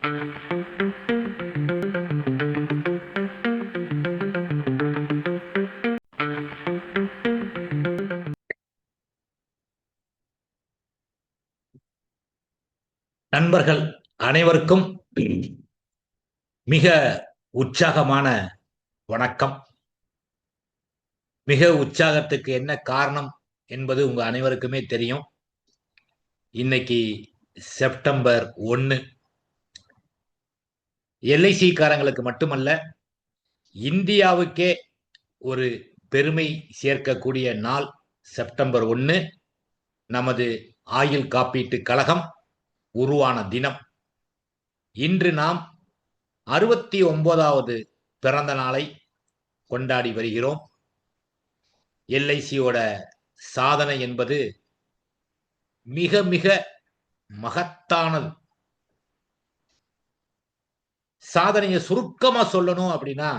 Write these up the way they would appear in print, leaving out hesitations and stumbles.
நண்பர்கள் அனைவருக்கும் மிக உற்சாகமான வணக்கம். மிக உற்சாகத்துக்கு என்ன காரணம் என்பது உங்க அனைவருக்குமே தெரியும். இன்னைக்கு செப்டம்பர் 1. எல்ஐசி காரங்களுக்கு மட்டுமல்ல, இந்தியாவுக்கே ஒரு பெருமை சேர்க்கக்கூடிய நாள் செப்டம்பர் 1. நமது ஆயுள் காப்பீட்டு கழகம் உருவான தினம். இன்று நாம் 69வது பிறந்த நாளை கொண்டாடி வருகிறோம். எல்ஐசியோட சாதனை என்பது மிக மிக மகத்தானது. சாதனையை சுருக்கமா சொல்லணும் அப்படின்னா,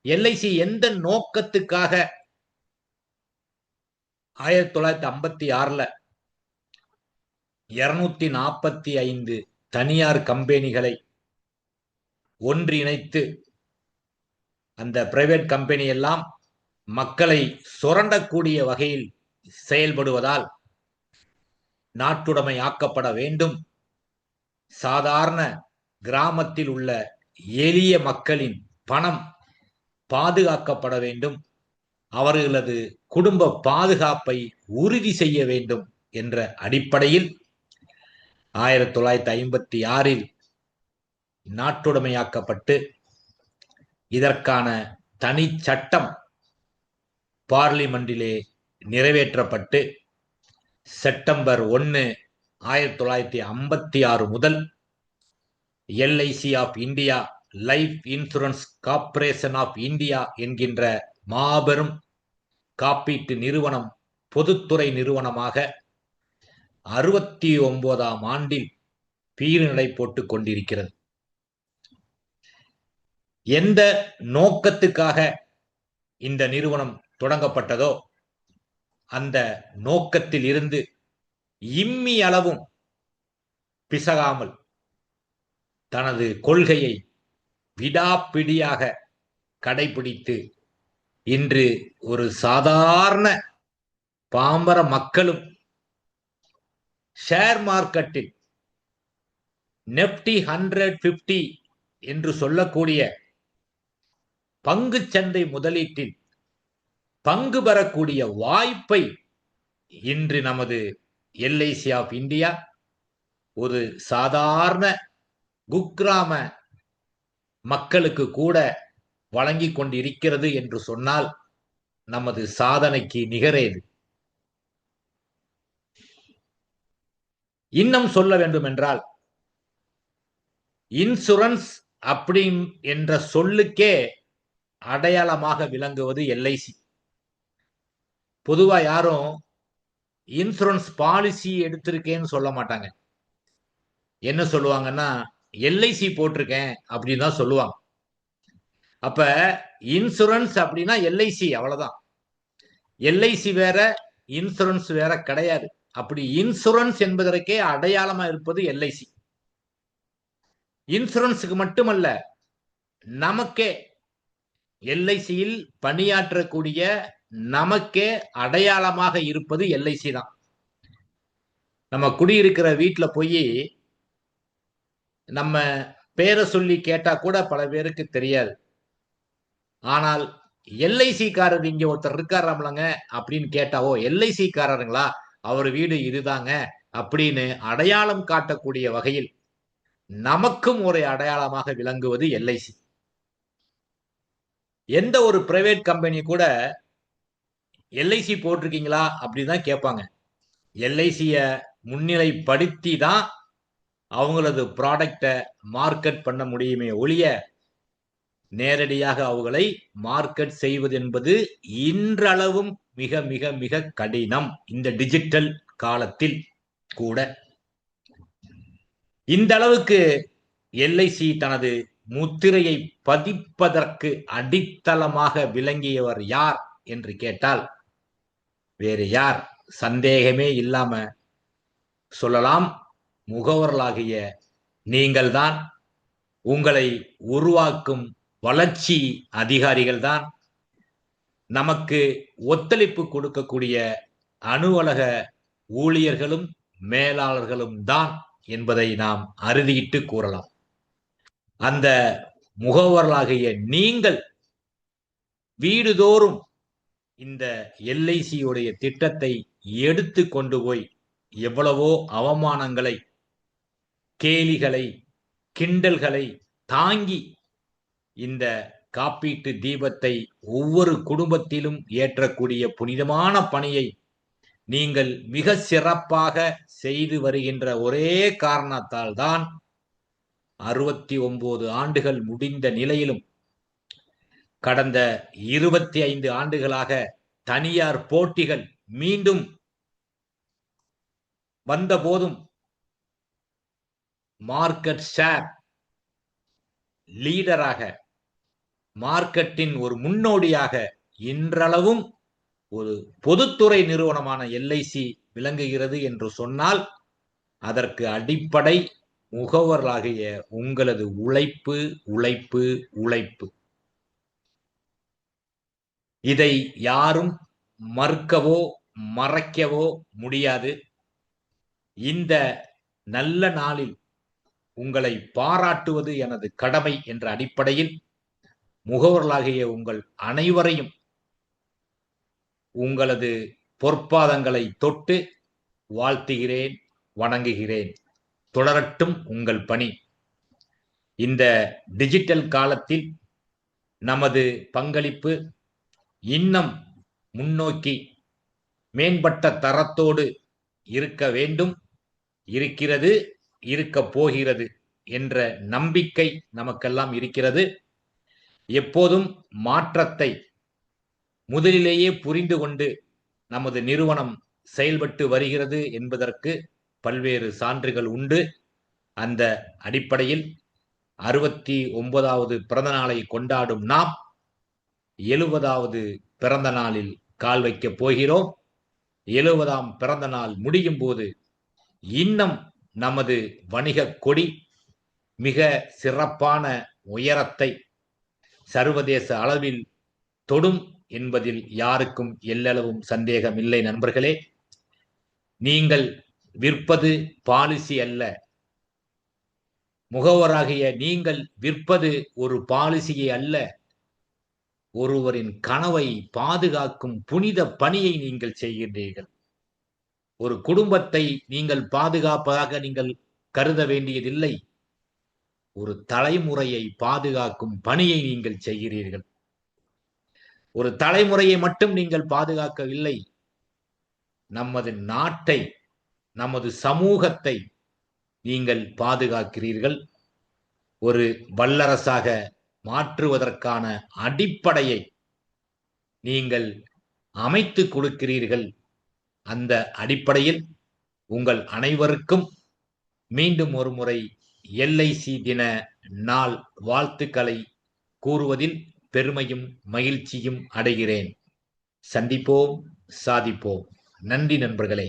எல்ஐசி எந்த நோக்கத்துக்காக 1956ல 245 தனியார் கம்பெனிகளை ஒன்றிணைத்து, அந்த பிரைவேட் கம்பெனி எல்லாம் மக்களை சுரண்டக்கூடிய வகையில் செயல்படுவதால் நாட்டுடைமை ஆக்கப்பட வேண்டும், சாதாரண கிராமத்தில் உள்ள எளிய மக்களின் பணம் பாதுகாக்கப்பட வேண்டும், அவர்களது குடும்ப பாதுகாப்பை உறுதி செய்ய வேண்டும் என்ற அடிப்படையில் 1956ல் நாட்டுடைமையாக்கப்பட்டு, இதற்கான தனி சட்டம் பார்லிமெண்டிலே நிறைவேற்றப்பட்டு, செப்டம்பர் 1, 1956 முதல் LIC of India, Life Insurance Corporation of India என்கின்ற மாபெரும் காப்பீட்டு நிறுவனம் பொதுத்துறை நிறுவனமாக 69ஆம் ஆண்டில் பீறுநடை போட்டுக் கொண்டிருக்கிறது. எந்த நோக்கத்துக்காக இந்த நிறுவனம் தொடங்கப்பட்டதோ அந்த நோக்கத்தில் இருந்து இம்மி அளவும் பிசகாமல் தனது கொள்கையை விடாப்பிடியாக கடைபிடித்து, இன்று ஒரு சாதாரண பாமர மக்களும் ஷேர் மார்க்கெட்டில் நிப்டி 150 என்று சொல்லக்கூடிய பங்கு சந்தை முதலீட்டில் பங்கு பெறக்கூடிய வாய்ப்பை இன்று நமது எல்ஐசி ஆஃப் இந்தியா ஒரு சாதாரண குக்கிராம மக்களுக்கு கூட வழங்கி கொண்டிருக்கிறது என்று சொன்னால் நமது சாதனைக்கு நிகரேது. இன்னும் சொல்ல வேண்டும் என்றால், இன்சூரன்ஸ் அப்படி என்ற சொல்லுக்கே அடையாளமாக விளங்குவது எல்ஐசி. பொதுவா யாரும் இன்சூரன்ஸ் பாலிசி எடுத்திருக்கேன்னு சொல்ல மாட்டாங்க. என்ன சொல்லுவாங்கன்னா, எல்ஐசி போட்டிருக்கேன் அப்படின்னு தான் சொல்லுவாங்க. அப்ப இன்சூரன்ஸ் அப்படின்னா எல்ஐசி, அவ்வளவுதான். எல்ஐசி வேற, இன்சூரன்ஸ் வேற கிடையாது. அப்படி இன்சூரன்ஸ் என்பதற்கே அடையாளமா இருப்பது எல்ஐசி. இன்சூரன்ஸுக்கு மட்டுமல்ல, நமக்கே எல்ஐசியில் பணியாற்றக்கூடிய நமக்கே அடையாளமாக இருப்பது எல்ஐசி தான். நம்ம குடியிருக்கிற வீட்டுல போய் நம்ம பேரை சொல்லி கேட்டா கூட பல பேருக்கு தெரியாது. ஆனால் எல்ஐசி காரர் இங்க ஒருத்தர் இருக்காராம்லங்க அப்படின்னு கேட்டாவோ, எல்ஐசி காரருங்களா, அவர் வீடு இதுதாங்க அப்படின்னு அடையாளம் காட்டக்கூடிய வகையில் நமக்கும் ஒரு அடையாளமாக விளங்குவது எல்ஐசி. எந்த ஒரு பிரைவேட் கம்பெனி கூட எல்ஐசி போட்டிருக்கீங்களா அப்படிதான் கேட்பாங்க. எல்ஐசிய முன்னிலைப்படுத்தி தான் அவங்களது ப்ராடக்டை மார்க்கெட் பண்ண முடியுமே ஒழிய, நேரடியாக அவங்களை மார்க்கெட் செய்வது என்பது இன்றளவும் மிக மிக மிக கடினம். இந்த டிஜிட்டல் காலத்தில் கூட இந்த அளவுக்கு எல்ஐசி தனது முத்திரையை பதிப்பதற்கு அடித்தளமாக விளங்கியவர் யார் என்று கேட்டால் வேறு யார், சந்தேகமே இல்லாம சொல்லலாம், முகவர்களாகிய நீங்கள்தான் உங்களை உருவாக்கும் வளர்ச்சி அதிகாரிகள்தான் நமக்கு ஒத்துழைப்பு கொடுக்கக்கூடிய அலுவலக ஊழியர்களும் மேலாளர்களும் தான் என்பதை நாம் அறுதியிட்டு கூறலாம். அந்த முகவர்களாகிய நீங்கள் வீடுதோறும் இந்த LIC உடைய திட்டத்தை எடுத்து கொண்டு போய் எவ்வளவோ அவமானங்களை, கேலிகளை, கிண்டல்களை தாங்கி இந்த காப்பீட்டு தீபத்தை ஒவ்வொரு குடும்பத்திலும் ஏற்றக்கூடிய புனிதமான பணியை நீங்கள் மிக சிறப்பாக செய்து வருகின்ற ஒரே காரணத்தால் தான் 69 ஆண்டுகள் முடிந்த நிலையிலும் கடந்த 25 ஆண்டுகளாக தனியார் போட்டிகள் மீண்டும் வந்தபோதும் மார்க்கெட் ஷேர் லீடராக, மார்க்கெட்டின் ஒரு முன்னோடியாக இன்றளவும் ஒரு பொதுத்துறை நிறுவனமான LIC விளங்குகிறது என்று சொன்னால் அதற்கு அடிப்படை முகவர்களாகிய உங்களது உழைப்பு, உழைப்பு, உழைப்பு. இதை யாரும் மறுக்கவோ மறைக்கவோ முடியாது. இந்த நல்ல நாளில் உங்களை பாராட்டுவது எனது கடமை என்ற அடிப்படையில் முகவர்களாகிய உங்கள் அனைவரையும் உங்களது பொற்பாதங்களை தொட்டு வாழ்த்துகிறேன், வணங்குகிறேன். தொடரட்டும் உங்கள் பணி. இந்த டிஜிட்டல் காலத்தில் நமது பங்களிப்பு இன்னும் முன்னோக்கி மேம்பட்ட தரத்தோடு இருக்க வேண்டும், இருக்கிறது, இருக்கப் போகிறது என்ற நம்பிக்கை நமக்கெல்லாம் இருக்கிறது. எப்போதும் மாற்றத்தை முதலிலேயே புரிந்து கொண்டு நமது நிறுவனம் செயல்பட்டு வருகிறது என்பதற்கு பல்வேறு சான்றுகள் உண்டு. அந்த அடிப்படையில் 69வது பிறந்த நாளை கொண்டாடும் நாம் 70வது பிறந்த நாளில் கால் வைக்கப் போகிறோம். 70ஆம் பிறந்த நாள் முடியும் போது இன்னும் நமது வணிக கொடி மிக சிறப்பான உயரத்தை சர்வதேச அளவில் தொடும் என்பதில் யாருக்கும் எல்லளவும் சந்தேகம் இல்லை. நண்பர்களே, நீங்கள் விற்பது பாலிசி அல்ல. முகவராகிய நீங்கள் விற்பது ஒரு பாலிசியை அல்ல, ஒருவரின் கனவை பாதுகாக்கும் புனித பணியை நீங்கள் செய்கின்றீர்கள். ஒரு குடும்பத்தை நீங்கள் பாதுகாப்பதாக நீங்கள் கருத வேண்டியதில்லை. ஒரு தலைமுறையை பாதுகாக்கும் பணியை நீங்கள் செய்கிறீர்கள். ஒரு தலைமுறையை மட்டும் நீங்கள் பாதுகாக்கவில்லை, நமது நாட்டை, நமது சமூகத்தை நீங்கள் பாதுகாக்கிறீர்கள். ஒரு வல்லரசாக மாற்றுவதற்கான அடிப்படையை நீங்கள் அமைத்து கொடுக்கிறீர்கள். அந்த அடிப்படையில் உங்கள் அனைவருக்கும் மீண்டும் ஒரு முறை LIC தின நாள் வாழ்த்துக்களை கூறுவதில் பெருமையும் மகிழ்ச்சியும் அடைகிறேன். சந்திப்போம், சாதிப்போம். நன்றி நண்பர்களே.